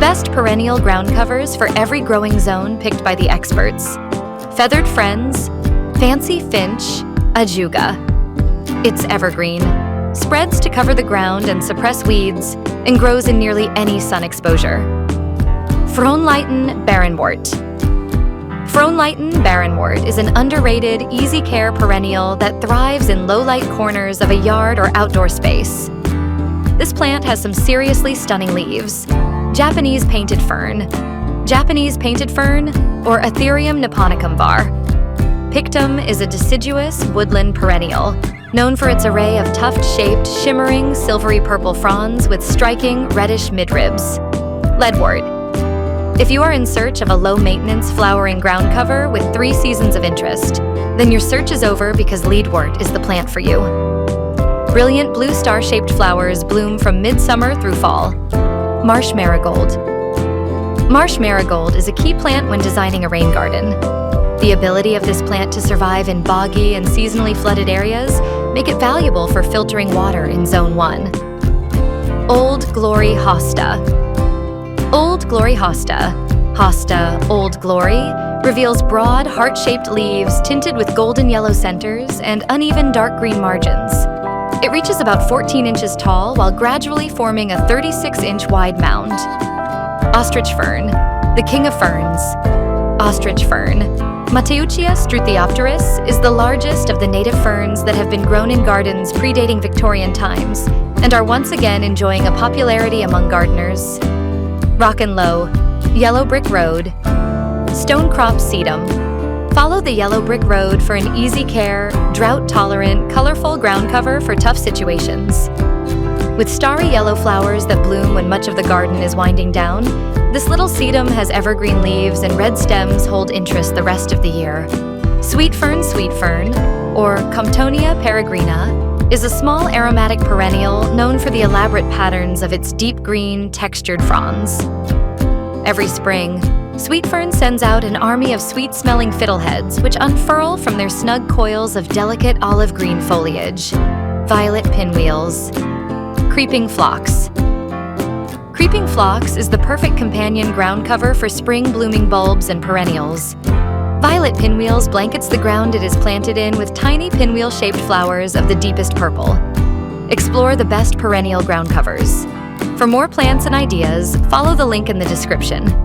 best perennial ground covers for every growing zone picked by the experts. Feathered Friends, Fancy Finch, Ajuga. It's evergreen, spreads to cover the ground and suppress weeds, and grows in nearly any sun exposure. Frohnleiten Barrenwort. Frohnleiten Barrenwort is an underrated, easy-care perennial that thrives in low-light corners of a yard or outdoor space. This plant has some seriously stunning leaves. Japanese Painted Fern, or Athyrium nipponicum var. Pictum is a deciduous woodland perennial, known for its array of tuft-shaped, shimmering, silvery-purple fronds with striking, reddish midribs. Leadwort. If you are in search of a low-maintenance flowering ground cover with 3 seasons of interest, then your search is over because Leadwort is the plant for you. Brilliant blue star-shaped flowers bloom from midsummer through fall. Marsh Marigold. Marsh Marigold is a key plant when designing a rain garden. The ability of this plant to survive in boggy and seasonally flooded areas make it valuable for filtering water in Zone 1. Old Glory Hosta. Old Glory Hosta, Old Glory, reveals broad, heart-shaped leaves tinted with golden yellow centers and uneven dark green margins. It reaches about 14 inches tall while gradually forming a 36-inch wide mound. Ostrich Fern, the king of ferns. Ostrich Fern, Mateuccia struthiopteris, is the largest of the native ferns that have been grown in gardens predating Victorian times and are once again enjoying a popularity among gardeners. Rock and Low, Yellow Brick Road. Stonecrop Sedum. Follow the Yellow Brick Road for an easy-care, drought-tolerant, colorful ground cover for tough situations. With starry yellow flowers that bloom when much of the garden is winding down, this little sedum has evergreen leaves and red stems hold interest the rest of the year. Sweet Fern, or Comptonia peregrina, is a small aromatic perennial known for the elaborate patterns of its deep green, textured fronds. Every spring, Sweet Fern sends out an army of sweet-smelling fiddleheads which unfurl from their snug coils of delicate olive green foliage. Violet pinwheels. Creeping Phlox. Creeping Phlox is the perfect companion ground cover for spring-blooming bulbs and perennials. Violet pinwheels blankets the ground it is planted in with tiny pinwheel-shaped flowers of the deepest purple. Explore the best perennial ground covers. For more plants and ideas, follow the link in the description.